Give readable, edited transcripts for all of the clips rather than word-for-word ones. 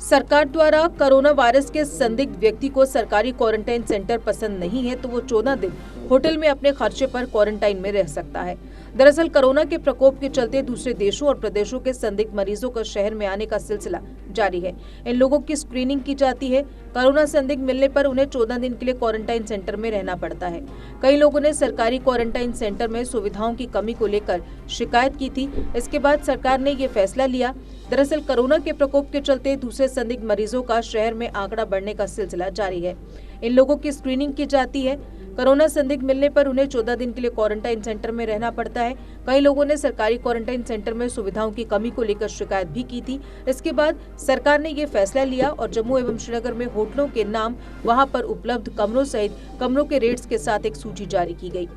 सरकार द्वारा corona virus के संदिग्ध व्यक्ति को सरकारी क्वारंटाइन सेंटर पसंद नहीं है तो वो 14 दिन होटल में अपने खर्चे पर क्वारंटाइन में रह सकता है। दरअसल कोरोना के प्रकोप के चलते दूसरे देशों और प्रदेशों के संदिग्ध मरीजों का शहर में आने का सिलसिला जारी है। इन लोगों की स्क्रीनिंग की जाती है। कोरोना संदिग्ध मिलने पर उन्हें 14 दिन के लिए क्वारंटाइन सेंटर में रहना पड़ता है। कई लोगों ने सरकारी क्वारंटाइन सेंटर में सुविधाओं की कमी को लेकर शिकायत की थी। इसके बाद सरकार ने ये फैसला लिया। दरअसल कोरोना के प्रकोप के चलते दूसरे संदिग्ध मरीजों का शहर में आंकड़ा बढ़ने का सिलसिला जारी है। इन लोगों की स्क्रीनिंग की जाती है। कोरोना संदिग्ध मिलने पर उन्हें 14 दिन के लिए क्वारंटाइन सेंटर में रहना पड़ता है। कई लोगों ने सरकारी क्वारंटाइन सेंटर में सुविधाओं की कमी को लेकर शिकायत भी की थी। इसके बाद सरकार ने ये फैसला लिया और जम्मू एवं श्रीनगर में होटलों के नाम, वहां पर उपलब्ध कमरों सहित कमरों के रेट्स के साथ एक सूची जारी की गई।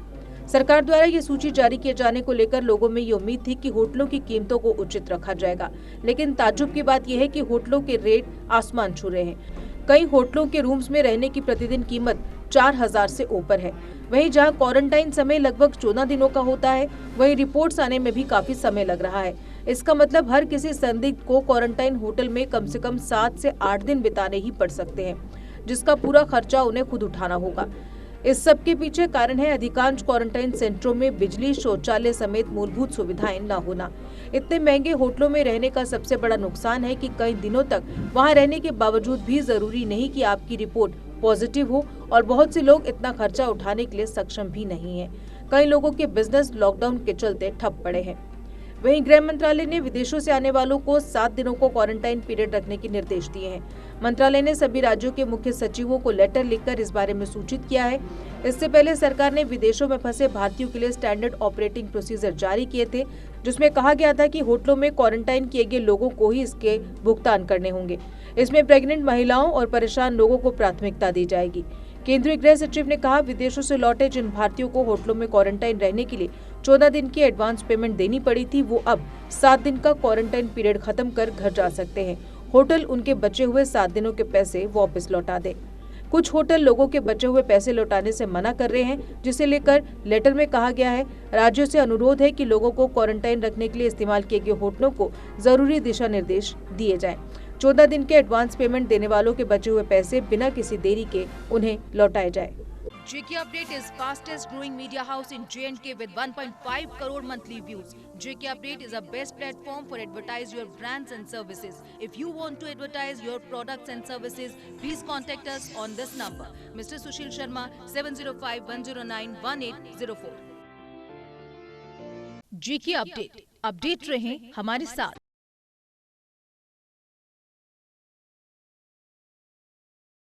सरकार द्वारा ये सूची जारी किए जाने को लेकर लोगों में ये उम्मीद थी कि होटलों की कीमतों को उचित रखा जाएगा, लेकिन ताज्जुब की बात यह है कि होटलों के रेट आसमान छू रहे हैं। कई होटलों के रूम्स में रहने की प्रतिदिन कीमत 4000 से ऊपर है। वहीं जहां क्वारंटाइन समय लगभग 14 दिनों का होता है, वहीं रिपोर्ट्स आने में भी काफी समय लग रहा है। इसका मतलब हर किसी संदिग्ध को क्वारंटाइन होटल में कम से कम 7 से 8 दिन बिताने ही पड़ सकते हैं, जिसका पूरा खर्चा उन्हें खुद उठाना होगा। इस सब के पीछे कारण है अधिकांश क्वारंटाइन सेंटरों में बिजली, शौचालय समेत मूलभूत सुविधाएं न होना। इतने महंगे होटलों में रहने का सबसे बड़ा नुकसान है कि कई दिनों तक वहां रहने के बावजूद भी जरूरी नहीं कि आपकी रिपोर्ट पॉजिटिव हो और बहुत से लोग इतना खर्चा उठाने के लिए सक्षम भी नहीं है। कई लोगों के बिजनेस लॉकडाउन के चलते ठप पड़े हैं। वहीं गृह मंत्रालय ने विदेशों से आने वालों को 7 दिनों को क्वारंटाइन पीरियड रखने के निर्देश दिए हैं। मंत्रालय ने सभी राज्यों के मुख्य सचिवों को लेटर लिखकर इस बारे में सूचित किया है। इससे पहले सरकार ने विदेशों में फंसे भारतीयों के लिए स्टैंडर्ड ऑपरेटिंग प्रोसीजर जारी किए थे, जिसमें कहा गया था कि होटलों में क्वारंटाइन किए गए लोगों को ही इसके भुगतान करने होंगे। इसमें प्रेग्नेंट महिलाओं और परेशान लोगों को प्राथमिकता दी जाएगी। केंद्रीय गृह सचिव ने कहा, विदेशों से लौटे जिन भारतीयों को होटलों में क्वारंटाइन रहने के लिए 14 दिन की एडवांस पेमेंट देनी पड़ी थी, वो अब 7 दिन का क्वारंटाइन पीरियड खत्म कर घर जा सकते हैं। होटल उनके बचे हुए 7 दिनों के पैसे वापस लौटा दे। कुछ होटल लोगों के बचे हुए पैसे लौटाने से मना कर रहे हैं, जिसे लेकर लेटर में कहा गया है, राज्यों से अनुरोध है कि लोगों को क्वारंटाइन रखने के लिए इस्तेमाल किए गए होटलों को जरूरी दिशा निर्देश दिए जाएं। 14 दिन के एडवांस पेमेंट देने वालों के बचे हुए पैसे बिना किसी देरी के उन्हें लौटाए जाए। JK Update is fastest growing media house in J&K with 1.5 crore monthly views. JK Update is a best platform for advertise your brands and services. If you want to advertise your products and services, please contact us on this number. Mr. Sushil Sharma, 705-109-1804. JK Update. Update रहें हमारे साथ।